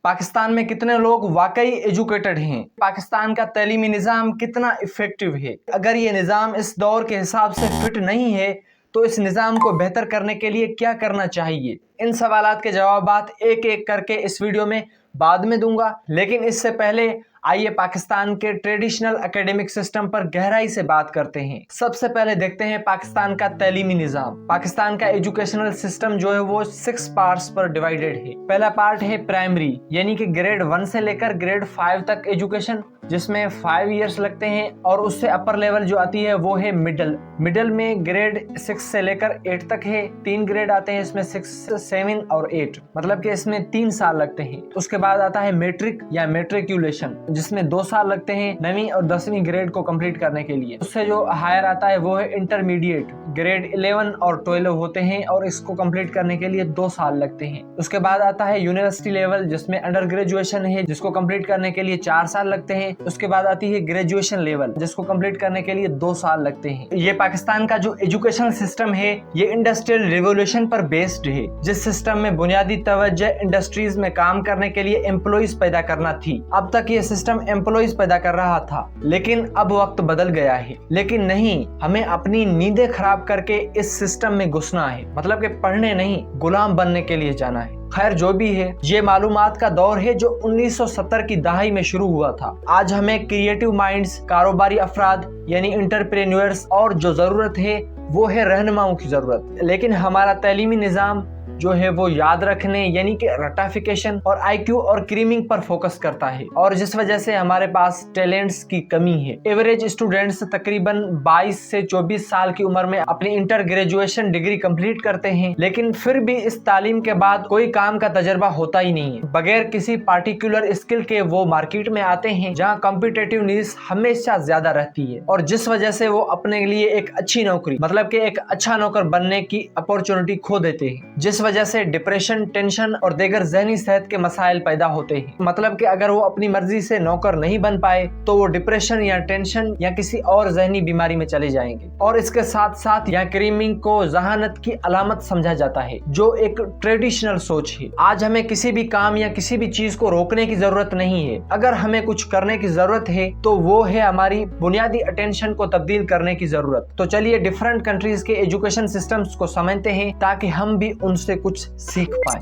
पाकिस्तान में कितने लोग वाकई एजुकेटेड हैं, पाकिस्तान का तालीमी निज़ाम कितना इफेक्टिव है। अगर ये निज़ाम इस दौर के हिसाब से फिट नहीं है तो इस निज़ाम को बेहतर करने के लिए क्या करना चाहिए। इन सवालात के जवाबात एक एक करके इस वीडियो में बाद में दूंगा, लेकिन इससे पहले आइए पाकिस्तान के ट्रेडिशनल एकेडमिक सिस्टम पर गहराई से बात करते हैं। सबसे पहले देखते हैं पाकिस्तान का तालीमी निज़ाम। पाकिस्तान का एजुकेशनल सिस्टम जो है वो 6 पार्ट्स पर डिवाइडेड है। पहला पार्ट है प्राइमरी, यानी कि ग्रेड 1 से लेकर ग्रेड 5 तक एजुकेशन, जिसमें 5 इयर्स लगते हैं, और उससे अपर लेवल जो आती है वो है मिडल में ग्रेड 6 से लेकर 8 तक है। 3 ग्रेड आते हैं इसमें, 6, 7 और 8, मतलब कि इसमें 3 साल लगते हैं। उसके बाद आता है मैट्रिक या मैट्रिकुलेशन, जिसमें 2 साल लगते हैं 9वीं और 10वीं ग्रेड को कंप्लीट करने के लिए। उससे जो हायर आता है वो है इंटरमीडिएट, ग्रेड 11 और 12 होते हैं और इसको कंप्लीट करने के लिए 2 साल लगते हैं। उसके बाद आता है यूनिवर्सिटी लेवल, जिसमें अंडर ग्रेजुएशन है, जिसको कंप्लीट करने के लिए 4 साल लगते हैं। उसके बाद आती है ग्रेजुएशन लेवल, जिसको कंप्लीट करने के लिए 2 साल लगते हैं। ये पाकिस्तान का जो एजुकेशन सिस्टम है ये इंडस्ट्रियल रिवोल्यूशन पर बेस्ड है, जिस सिस्टम में बुनियादी तवज्जो इंडस्ट्रीज में काम करने के लिए एम्प्लॉइज पैदा करना थी। अब तक ये सिस्टम एम्प्लॉइज पैदा कर रहा था, लेकिन अब वक्त बदल गया है। लेकिन नहीं, हमें अपनी नींदें खराब करके इस सिस्टम में घुसना है, मतलब कि पढ़ने नहीं, गुलाम बनने के लिए जाना है। खैर जो भी है, ये मालूमात का दौर है जो 1970 की दहाई में शुरू हुआ था। आज हमें क्रिएटिव माइंड्स, कारोबारी अफराद यानी एंटरप्रेन्योर्स, और जो जरूरत है वो है रहनुमाओं की जरूरत। लेकिन हमारा तालीमी निज़ाम जो है वो याद रखने यानी कि रटाफिकेशन और आईक्यू और क्रीमिंग पर फोकस करता है, और जिस वजह से हमारे पास टैलेंट्स की कमी है। एवरेज स्टूडेंट्स तकरीबन 22 से 24 साल की उम्र में अपनी इंटर ग्रेजुएशन डिग्री कंप्लीट करते हैं, लेकिन फिर भी इस तालीम के बाद कोई काम का तजर्बा होता ही नहीं है। बगैर किसी पार्टिकुलर स्किल के वो मार्केट में आते हैं जहाँ कॉम्पिटिटिव नीड्स हमेशा ज्यादा रहती है, और जिस वजह से वो अपने लिए एक अच्छी नौकरी, मतलब कि एक अच्छा नौकर बनने की अपॉर्चुनिटी खो देते हैं, जिस वजह से डिप्रेशन, टेंशन और दीगर ज़हनी सेहत के मसाइल पैदा होते हैं। मतलब कि अगर वो अपनी मर्जी से नौकर नहीं बन पाए तो वो डिप्रेशन या टेंशन या किसी और ज़हनी बीमारी में चले जाएंगे। और इसके साथ साथ यहाँ क्रीमिंग को जहानत की अलामत समझा जाता है, जो एक ट्रेडिशनल सोच है। आज हमें किसी भी काम या किसी भी चीज को रोकने की जरूरत नहीं है। अगर हमें कुछ करने की जरूरत है तो वो है हमारी बुनियादी अटेंशन को तब्दील करने की जरूरत। तो चलिए डिफरेंट कंट्रीज के एजुकेशन सिस्टम्स को समझते हैं ताकि हम भी उनसे कुछ सीख पाएं।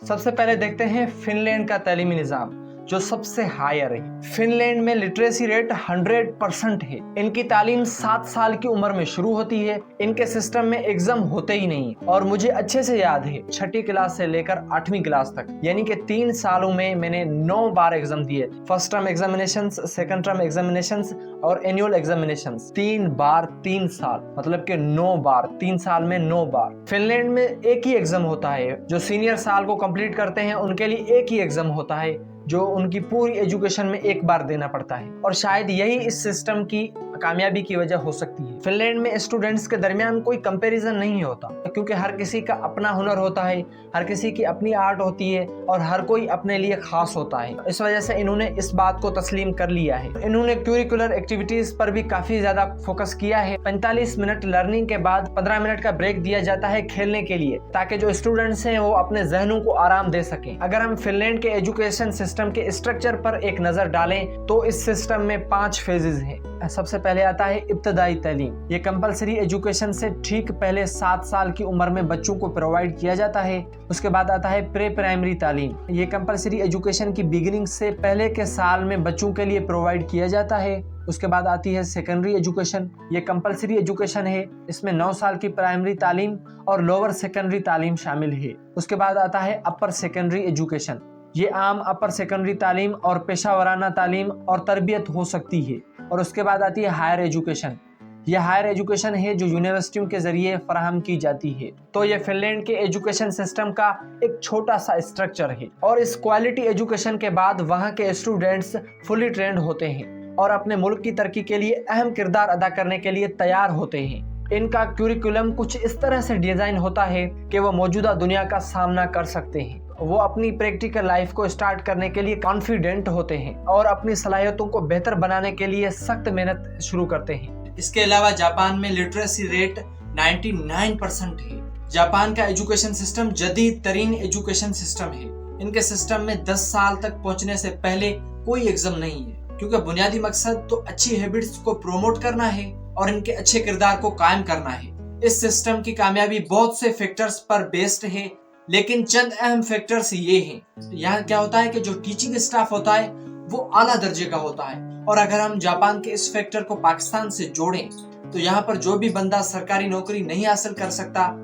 सबसे पहले देखते हैं फिनलैंड का तालीमी निज़ाम, जो सबसे हायर है। फिनलैंड में लिटरेसी रेट 100% है। इनकी तालीम 7 साल की उम्र में शुरू होती है। इनके सिस्टम में एग्जाम होते ही नहीं, और मुझे अच्छे से याद है 6ठी क्लास से लेकर 8वीं क्लास तक, यानी कि 3 सालों में मैंने 9 बार एग्जाम दिए। First term examinations, second term examinations और एनुअल एग्जामिनेशंस। 3 बार 3 साल, मतलब कि 9 बार 3 साल में 9 बार। फिनलैंड में एक ही एग्जाम होता है। जो सीनियर साल को कंप्लीट करते हैं उनके लिए एक ही एग्जाम होता है, जो उनकी पूरी एजुकेशन में एक बार देना पड़ता है, और शायद यही इस सिस्टम की कामयाबी की वजह हो सकती है। फिनलैंड में स्टूडेंट्स के दरमियान कोई कंपैरिजन नहीं होता, क्योंकि हर किसी का अपना हुनर होता है, हर किसी की अपनी आर्ट होती है, और हर कोई अपने लिए खास होता है। इस वजह से इन्होंने इस बात को तस्लीम कर लिया है। इन्होंने क्यूरिकुलर एक्टिविटीज पर भी काफी ज्यादा फोकस किया है। 45 मिनट लर्निंग के बाद 15 मिनट का ब्रेक दिया जाता है खेलने के लिए, ताकि जो स्टूडेंट्स हैं वो अपने जहनों को आराम दे सकें। अगर हम फिनलैंड के एजुकेशन सिस्टम के स्ट्रक्चर पर एक नजर डालें तो इस सिस्टम में 5 फेजेस हैं। सबसे पहले आता है इब्तदाई तालीम। ये कंपलसरी एजुकेशन से ठीक पहले 7 साल की उम्र में बच्चों को प्रोवाइड किया जाता है। उसके बाद आता है प्री प्राइमरी तालीम। ये कंपलसरी एजुकेशन की बिगिनिंग से पहले के साल में बच्चों के लिए प्रोवाइड किया जाता है। उसके बाद आती है सेकेंडरी एजुकेशन। ये कंपलसरी एजुकेशन है, इसमें 9 साल की प्राइमरी तालीम और लोअर सेकेंडरी तालीम शामिल है। उसके बाद आता है अपर सेकेंडरी एजुकेशन। ये आम अपर सेकेंडरी तालीम और पेशा वराना तालीम और तरबियत हो सकती है। और उसके बाद आती है हायर एजुकेशन। यह हायर एजुकेशन है जो यूनिवर्सिटियों के जरिए फराहम की जाती है। तो ये फिनलैंड के एजुकेशन सिस्टम का एक छोटा सा स्ट्रक्चर है, और इस क्वालिटी एजुकेशन के बाद वहाँ के स्टूडेंट्स फुली ट्रेंड होते हैं और अपने मुल्क की तरक्की के लिए अहम किरदार अदा करने के लिए तैयार होते हैं। इनका क्यूरिकुलम कुछ इस तरह से डिजाइन होता है कि वो मौजूदा दुनिया का सामना कर सकते हैं। वो अपनी प्रैक्टिकल लाइफ को स्टार्ट करने के लिए कॉन्फिडेंट होते हैं और अपनी सलाहियतों को बेहतर बनाने के लिए सख्त मेहनत शुरू करते हैं। اس کے علاوہ جاپان میں لٹریسی ریٹ 99% ہے۔ جاپان کا ایجوکیشن سسٹم جدید ترین ایجوکیشن سسٹم ہے۔ ان کے سسٹم میں 10 سال تک پہنچنے سے پہلے کوئی ایگزام نہیں ہے، کیونکہ بنیادی مقصد تو اچھی ہیبٹس کو پروموٹ کرنا ہے اور ان کے اچھے کردار کو قائم کرنا ہے۔ اس سسٹم کی کامیابی بہت سے فیکٹرز پر بیسڈ ہے، لیکن چند اہم فیکٹرز یہ ہیں۔ یہاں کیا ہوتا ہے کہ جو ٹیچنگ اسٹاف ہوتا ہے وہ اعلیٰ درجے کا ہوتا ہے، اور اگر ہم جاپان کے اس فیکٹر کو پاکستان سے جوڑیں تو یہاں پر جو بھی بندہ سرکاری نوکری نہیں حاصل کر سکتا،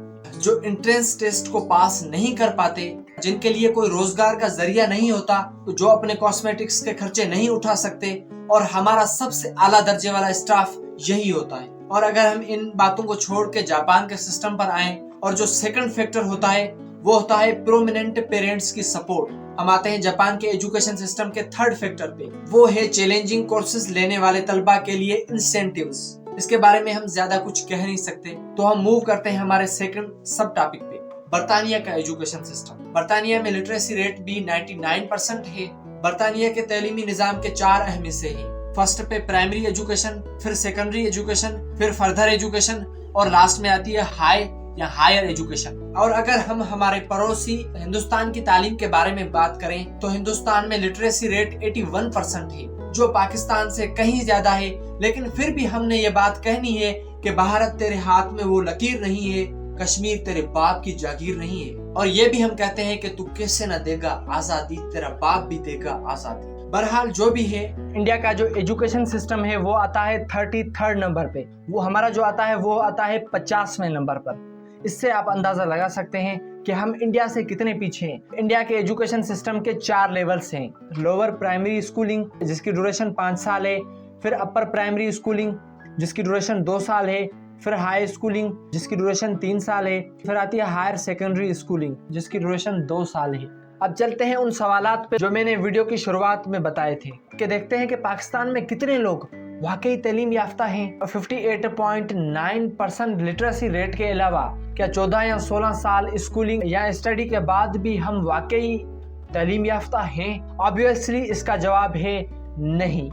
جو انٹرنس ٹیسٹ کو پاس نہیں کر پاتے، جن کے لیے کوئی روزگار کا ذریعہ نہیں ہوتا، جو اپنے کاسمیٹکس کے خرچے نہیں اٹھا سکتے، اور ہمارا سب سے اعلیٰ درجے والا اسٹاف یہی ہوتا ہے۔ اور اگر ہم ان باتوں کو چھوڑ کے جاپان کے سسٹم پر آئیں، اور جو سیکنڈ فیکٹر ہوتا ہے وہ ہوتا ہے پرومیننٹ پیرنٹس کی سپورٹ۔ ہم آتے ہیں جاپان کے ایجوکیشن سسٹم کے تھرڈ فیکٹر پہ، وہ ہے چیلنجنگ کورسز لینے والے طلبہ کے لیے انسینٹیوز۔ اس کے بارے میں ہم زیادہ کچھ کہہ نہیں سکتے، تو ہم موو کرتے ہیں ہمارے سیکنڈ سب ٹاپک پہ، برطانیہ کا ایجوکیشن سسٹم۔ برطانیہ میں لٹریسی ریٹ بھی 99% ہے۔ برطانیہ کے تعلیمی نظام کے 4 اہم حصے ہیں۔ فرسٹ پہ پرائمری ایجوکیشن، پھر سیکنڈری ایجوکیشن، پھر فردر ایجوکیشن، اور لاسٹ میں آتی ہے ہائی یا ہائر ایجوکیشن۔ اور اگر ہم ہمارے پڑوسی ہندوستان کی تعلیم کے بارے میں بات کریں تو ہندوستان میں لٹریسی ریٹ 81% ہے، جو پاکستان سے کہیں زیادہ ہے، لیکن پھر بھی ہم نے یہ بات کہنی ہے کہ بھارت تیرے ہاتھ میں وہ لکیر نہیں ہے، کشمیر تیرے باپ کی جاگیر نہیں ہے، اور یہ بھی ہم کہتے ہیں کہ تو کیسے نہ دے گا آزادی، تیرا باپ بھی دے گا آزادی۔ بہرحال جو بھی ہے، انڈیا کا جو ایجوکیشن سسٹم ہے وہ آتا ہے 33rd نمبر پہ، وہ ہمارا جو آتا ہے وہ آتا ہے 50ویں نمبر پر۔ اس سے آپ اندازہ لگا سکتے ہیں کہ ہم انڈیا سے کتنے پیچھے ہیں۔ انڈیا کے ایجوکیشن سسٹم کے 4 لیولز ہیں۔ لوور پرائمری اسکولنگ جس کی ڈیوریشن 5 سال ہے، پھر اپر پرائمری اسکولنگ جس کی ڈیوریشن 2 سال ہے، پھر ہائی اسکولنگ جس کی ڈیوریشن 3 سال ہے، پھر آتی ہے ہائر سیکنڈری اسکولنگ جس کی ڈیوریشن 2 سال ہے۔ اب چلتے ہیں ان سوالات پہ جو میں نے ویڈیو کی شروعات میں بتائے تھے، کہ دیکھتے ہیں کہ پاکستان میں کتنے لوگ واقعی تعلیم یافتہ ہیں۔ 58.9% لٹریسی ریٹ کے علاوہ کیا 14 یا 16 سال اسکولنگ یا اسٹڈی کے بعد بھی ہم واقعی تعلیم یافتہ ہیں؟ آبویسلی اس کا جواب ہے نہیں۔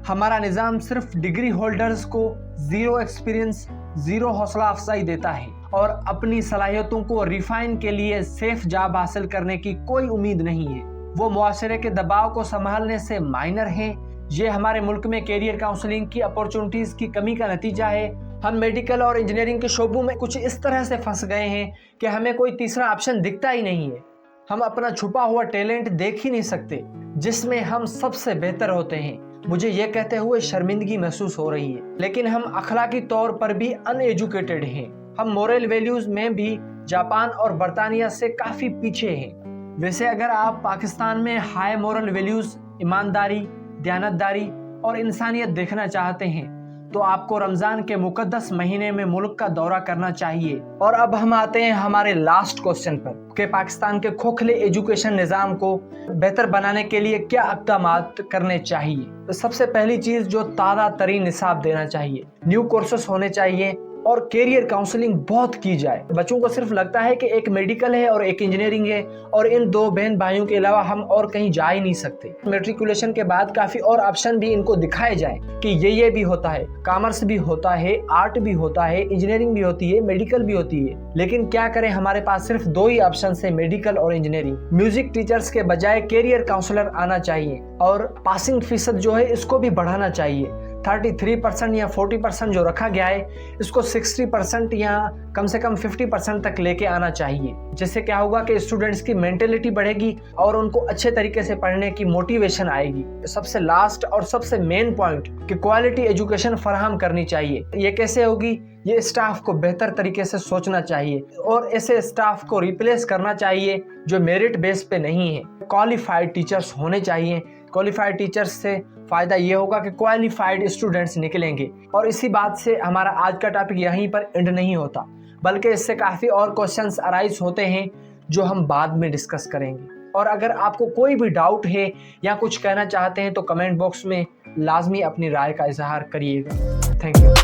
ہمارا نظام صرف ڈگری ہولڈرز کو 0 ایکسپیرینس، 0 حوصلہ افزائی دیتا ہے، اور اپنی صلاحیتوں کو ریفائن کے لیے سیف جاب حاصل کرنے کی کوئی امید نہیں ہے۔ وہ معاشرے کے دباؤ کو سنبھالنے سے مائنر ہیں۔ یہ ہمارے ملک میں کیریئر کاؤنسلنگ کی اپورچونٹیز کی کمی کا نتیجہ ہے۔ ہم میڈیکل اور انجینئرنگ کے شعبوں میں کچھ اس طرح سے پھنس گئے ہیں کہ ہمیں کوئی تیسرا آپشن دکھتا ہی نہیں ہے۔ ہم اپنا چھپا ہوا ٹیلنٹ دیکھ ہی نہیں سکتے جس میں ہم سب سے بہتر ہوتے ہیں۔ مجھے یہ کہتے ہوئے شرمندگی محسوس ہو رہی ہے، لیکن ہم اخلاقی طور پر بھی ان ایجوکیٹڈ ہیں۔ ہم مورل ویلیوز میں بھی جاپان اور برطانیہ سے کافی پیچھے ہیں۔ ویسے اگر آپ پاکستان میں ہائی مورل ویلیوز، ایمانداری، دیانتداری اور انسانیت دیکھنا چاہتے ہیں تو آپ کو رمضان کے مقدس مہینے میں ملک کا دورہ کرنا چاہیے۔ اور اب ہم آتے ہیں ہمارے لاسٹ کوسچن پر کہ پاکستان کے کھوکھلے ایجوکیشن نظام کو بہتر بنانے کے لیے کیا اقدامات کرنے چاہیے۔ سب سے پہلی چیز، جو تازہ ترین نصاب دینا چاہیے، نیو کورسز ہونے چاہیے، اور کیریئر کاؤنسلنگ بہت کی جائے۔ بچوں کو صرف لگتا ہے کہ ایک میڈیکل ہے اور ایک انجینئرنگ ہے، اور ان 2 بہن بھائیوں کے علاوہ ہم اور کہیں جا ہی نہیں سکتے۔ میٹریکولیشن کے بعد کافی اور آپشن بھی ان کو دکھائے جائیں کہ یہ بھی ہوتا ہے، کامرس بھی ہوتا ہے، آرٹ بھی ہوتا ہے، انجینئرنگ بھی ہوتی ہے، میڈیکل بھی ہوتی ہے۔ لیکن کیا کریں، ہمارے پاس صرف 2 ہی آپشنز ہیں، میڈیکل اور انجینئرنگ۔ میوزک ٹیچرز کے بجائے کیریئر کاؤنسلر آنا چاہیے، اور پاسنگ فیصد جو ہے اس کو بھی بڑھانا چاہیے۔ 33% یا 40% جو رکھا گیا ہے اس کو 60% یا کم سے کم 50% تک لے کے آنا چاہیے، جس سے کیا ہوگا کہ اسٹوڈنٹس کی مینٹلٹی بڑھے گی اور ان کو اچھے طریقے سے پڑھنے کی موٹیویشن آئے گی۔ سب سے لاسٹ اور سب سے مین پوائنٹ کہ کوالٹی ایجوکیشن فراہم کرنی چاہیے۔ یہ کیسے ہوگی؟ یہ اسٹاف کو بہتر طریقے سے سوچنا چاہیے، اور ایسے اسٹاف کو ریپلیس کرنا چاہیے جو میرٹ بیس پہ نہیں ہے۔ کوالیفائڈ ٹیچرز ہونے چاہیے۔ کوالیفائڈ ٹیچرز سے فائدہ یہ ہوگا کہ کوالیفائڈ اسٹوڈنٹس نکلیں گے۔ اور اسی بات سے ہمارا آج کا ٹاپک یہیں پر اینڈ نہیں ہوتا، بلکہ اس سے کافی اور کوشچنس ارائز ہوتے ہیں جو ہم بعد میں ڈسکس کریں گے۔ اور اگر آپ کو کوئی بھی ڈاؤٹ ہے یا کچھ کہنا چاہتے ہیں تو کمنٹ باکس میں لازمی اپنی رائے کا اظہار کریے گا۔ Thank you.